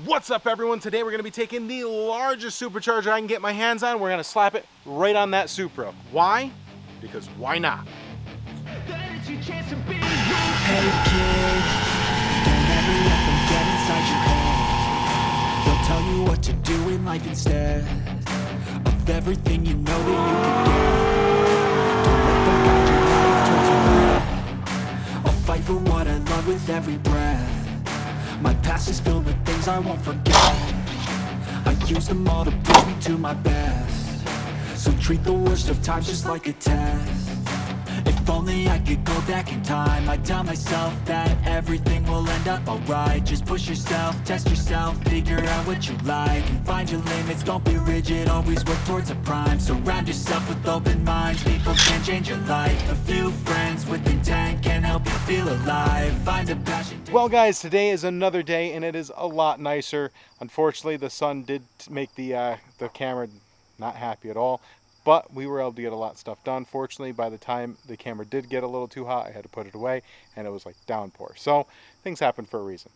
What's up, everyone? Today we're going to be taking the largest supercharger I can get my hands on. We're going to slap it right on that Supra. Why? Because why not? Hey kid, don't ever let them get inside your head. They'll tell you what to do in life instead of everything you know that you can get. Don't let them guide your life towards regret. I'll fight for what I love with every breath. My past is filled with things I won't forget. I use them all to push me to my best. So treat the worst of times just like a test. If only I could go back in time, I'd tell myself that everything will end up alright. Just push yourself, test yourself, figure out what you like, and find your limits, don't be rigid, always work towards a prime. Surround yourself with open minds, people can change your life. A few friends with intent can help you feel alive. Find a passion. Well, guys, today is another day and it is a lot nicer. Unfortunately, the sun did make the camera not happy at all. But we were able to get a lot of stuff done. Fortunately, by the time the camera did get a little too hot, I had to put it away, and it was like downpour. So things happen for a reason.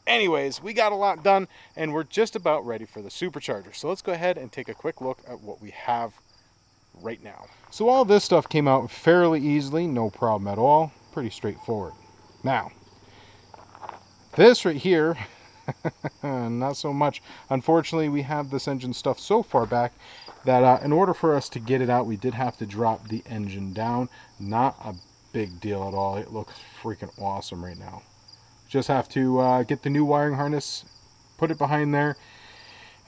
Anyways, we got a lot done, and we're just about ready for the supercharger. So let's go ahead and take a quick look at what we have right now. So all this stuff came out fairly easily, no problem at all. Pretty straightforward. Now, this right here, not so much. Unfortunately, we have this engine stuff so far back that in order for us to get it out, we did have to drop the engine down. Not a big deal at all. It looks freaking awesome right now. Just have to get the new wiring harness, put it behind there,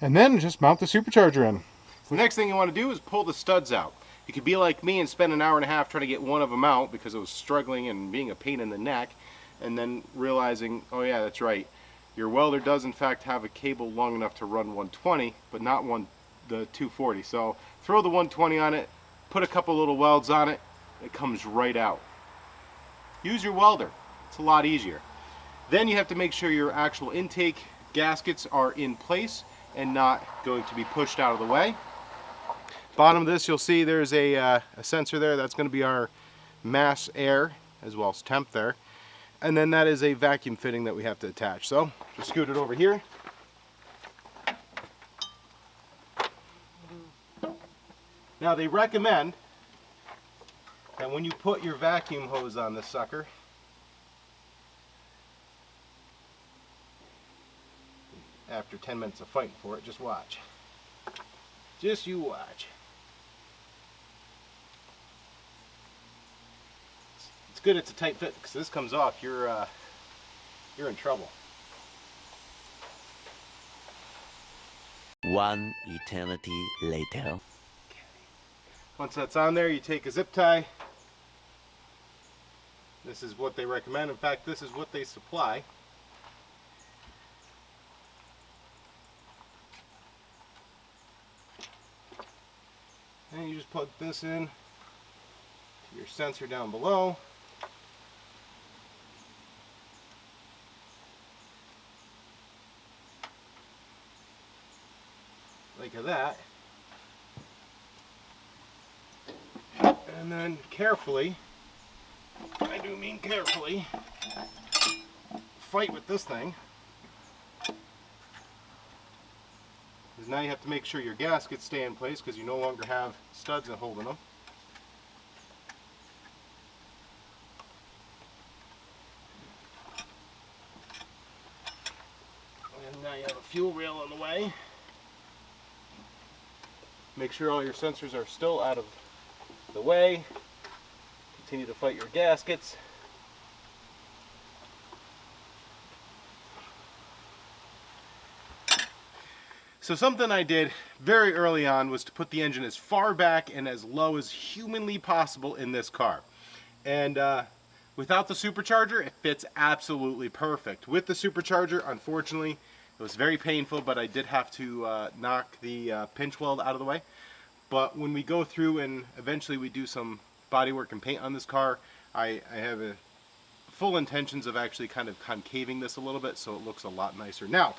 and then just mount the supercharger in. So the next thing you want to do is pull the studs out. You could be like me and spend an hour and a half trying to get one of them out because it was struggling and being a pain in the neck, and then realizing, oh yeah, that's right. Your welder does in fact have a cable long enough to run 120, but not the 240. So throw the 120 on it, put a couple little welds on it, it comes right out. Use your welder. It's a lot easier. Then you have to make sure your actual intake gaskets are in place and not going to be pushed out of the way. Bottom of this, you'll see there's a sensor there. That's going to be our mass air as well as temp there. And then that is a vacuum fitting that we have to attach. So just scoot it over here. Now they recommend that when you put your vacuum hose on this sucker, after 10 minutes of fighting for it, just watch. Just you watch. It's good it's a tight fit, because this comes off, you're in trouble. One eternity later. Once that's on there, you take a zip tie. This is what they recommend. In fact, this is what they supply. And you just plug this in to your sensor down below. Like that. And then carefully, I do mean carefully, fight with this thing. Because now you have to make sure your gaskets stay in place because you no longer have studs holding them. And now you have a fuel rail in the way. Make sure all your sensors are still out of the way. Continue to fight your gaskets. So something I did very early on was to put the engine as far back and as low as humanly possible in this car. And without the supercharger, it fits absolutely perfect. With the supercharger, unfortunately, it was very painful, but I did have to knock the pinch weld out of the way. But when we go through and eventually we do some bodywork and paint on this car, I have full intentions of actually kind of concaving this a little bit so it looks a lot nicer. Now,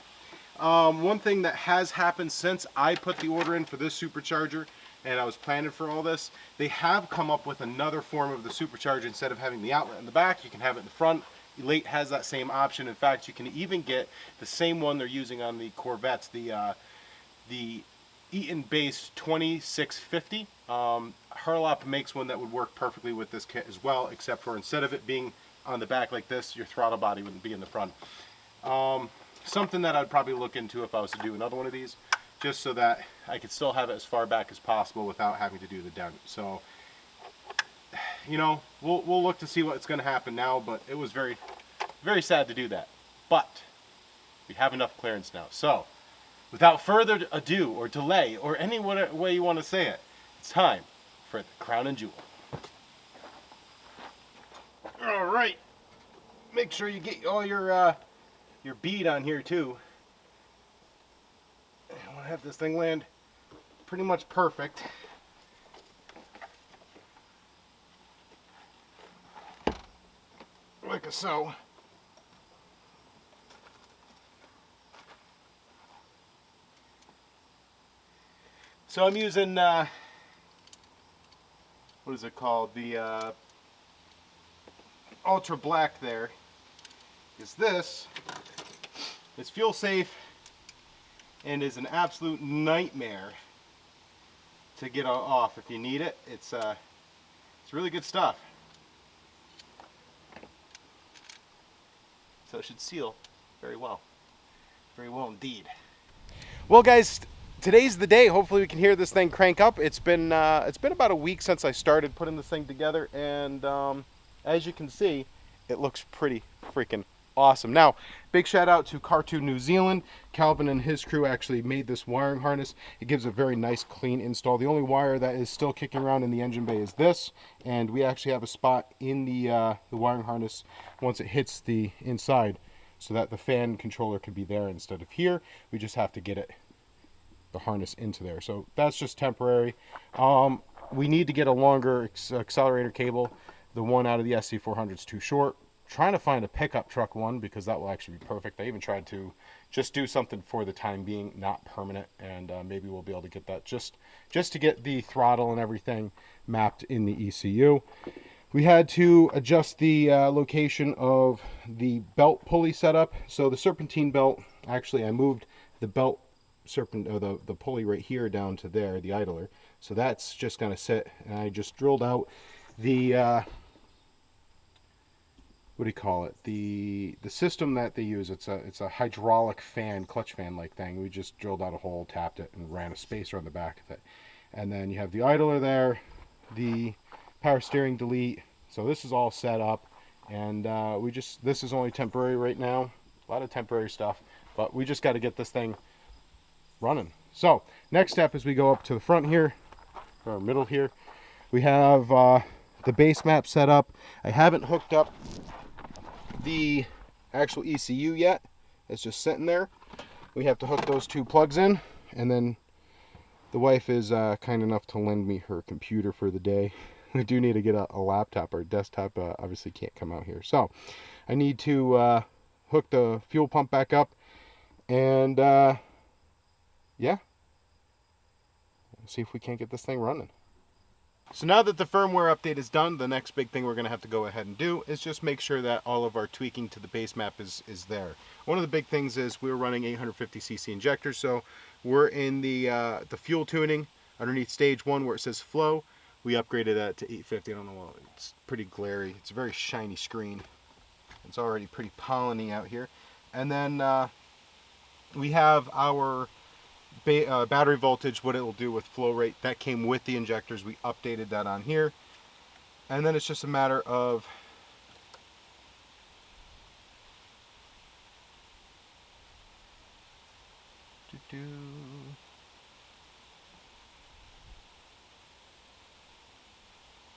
one thing that has happened since I put the order in for this supercharger and I was planning for all this, they have come up with another form of the supercharger. Instead of having the outlet in the back, you can have it in the front. Elate has that same option. In fact, you can even get the same one they're using on the Corvettes, the Eaton Base 2650. Harlop makes one that would work perfectly with this kit as well, except for instead of it being on the back like this, your throttle body wouldn't be in the front. Something that I'd probably look into if I was to do another one of these, just so that I could still have it as far back as possible without having to do the dent. So, you know, we'll look to see what's going to happen now, but it was very, very sad to do that. But we have enough clearance now. So, without further ado or delay or any way you want to say it, it's time for the crown and jewel. All right, make sure you get all your bead on here too. I want to have this thing land pretty much perfect. Like so. So I'm using, what is it called? The Ultra Black there. Is this. It's fuel safe and is an absolute nightmare to get off if you need it. It's really good stuff. So it should seal very well. Very well indeed. Well guys, today's the day. Hopefully we can hear this thing crank up. It's been about a week since I started putting this thing together, and as you can see, it looks pretty freaking awesome. Now, big shout out to Cartoon New Zealand. Calvin and his crew actually made this wiring harness. It gives a very nice clean install. The only wire that is still kicking around in the engine bay is this, and we actually have a spot in the wiring harness once it hits the inside so that the fan controller can be there instead of here. We just have to get the harness into there. So that's just temporary. We need to get a longer accelerator cable. The one out of the SC400 is too short. Trying to find a pickup truck one because that will actually be perfect. I even tried to just do something for the time being, not permanent, and maybe we'll be able to get that just to get the throttle and everything mapped in the ECU. We had to adjust the location of the belt pulley setup. So the serpentine belt, actually I moved the belt the pulley right here down to there, the idler. So that's just gonna sit, and I just drilled out the what do you call it? The system that they use. It's a hydraulic fan, clutch fan like thing. We just drilled out a hole, tapped it, and ran a spacer on the back of it. And then you have the idler there, the power steering delete. So this is all set up, and this is only temporary right now. A lot of temporary stuff, but we just got to get this thing running. So next step is we go up to the front here, or middle here. We have the base map set up. I haven't hooked up the actual ECU yet. It's just sitting there. We have to hook those two plugs in, and then the wife is kind enough to lend me her computer for the day. We do need to get a laptop. Our desktop obviously can't come out here, so I need to hook the fuel pump back up, and yeah, see if we can't get this thing running. So now that the firmware update is done, the next big thing we're going to have to go ahead and do is just make sure that all of our tweaking to the base map is there. One of the big things is we're running 850cc injectors, so we're in the fuel tuning underneath stage 1 where it says flow. We upgraded that to 850. I don't know why, it's pretty glary. It's a very shiny screen. It's already pretty polleny out here. And then we have our battery voltage, what it will do with flow rate. That came with the injectors. We updated that on here, and then it's just a matter of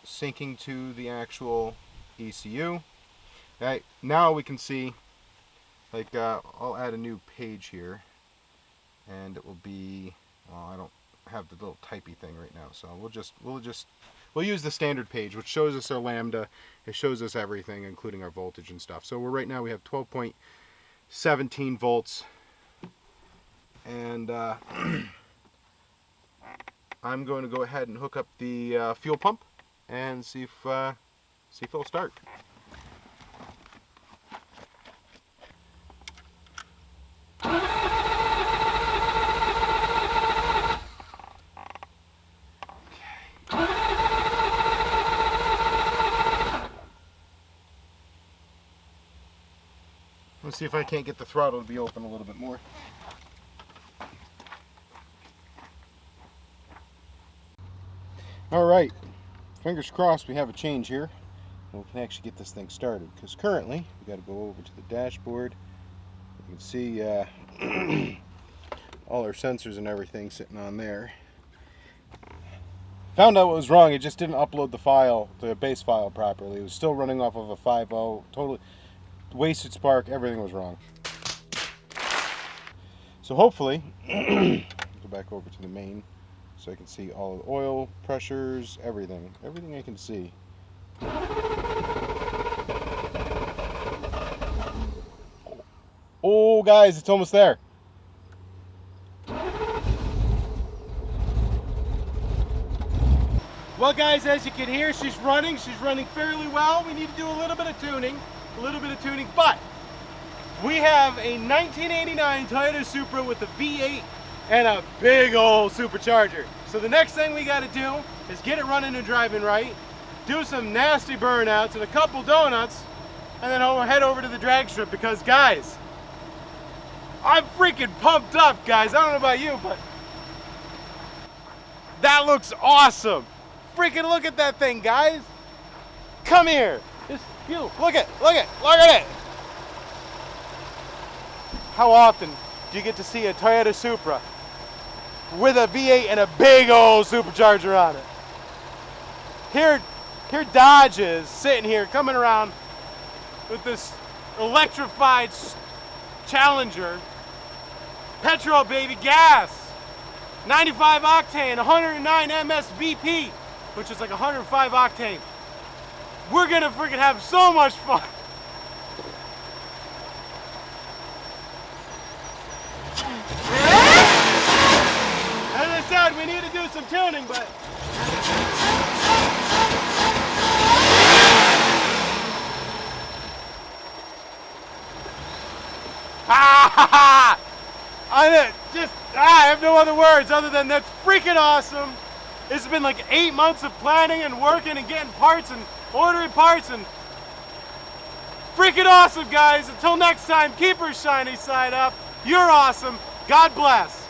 syncing to the actual ECU. Right, now we can see, like, I'll add a new page here, and it will be, well, I don't have the little typey thing right now, so we'll use the standard page, which shows us our lambda. It shows us everything, including our voltage and stuff. So right now we have 12.17 volts, and I'm going to go ahead and hook up the fuel pump and see if it'll start. Let's see if I can't get the throttle to be open a little bit more. All right, fingers crossed we have a change here. And we can actually get this thing started, because currently we got to go over to the dashboard. You can see all our sensors and everything sitting on there. Found out what was wrong. It just didn't upload the file, the base file properly. It was still running off of a 5.0, totally wasted spark. Everything was wrong. So hopefully, go back over to the main so I can see all the oil pressures, everything I can see. Oh guys, it's almost there. Well guys, as you can hear, she's running fairly well. We need to do a little bit of tuning, but we have a 1989 Toyota Supra with a V8 and a big old supercharger. So the next thing we gotta do is get it running and driving right, do some nasty burnouts and a couple donuts, and then I'll head over to the drag strip, because guys, I'm freaking pumped up, guys. I don't know about you, but that looks awesome. Freaking look at that thing, guys. Come here. Just you. Look at it. How often do you get to see a Toyota Supra with a V8 and a big old supercharger on it? Here Dodge is sitting here coming around with this electrified Challenger, petrol baby, gas, 95 octane, 109 MSVP, which is like 105 octane. We're gonna freaking have so much fun. As I said, we need to do some tuning, but I have no other words other than that's freaking awesome. It's been like 8 months of planning and working and getting parts and ordering parts, and freaking awesome, guys. Until next time, keep her shiny side up. You're awesome. God bless.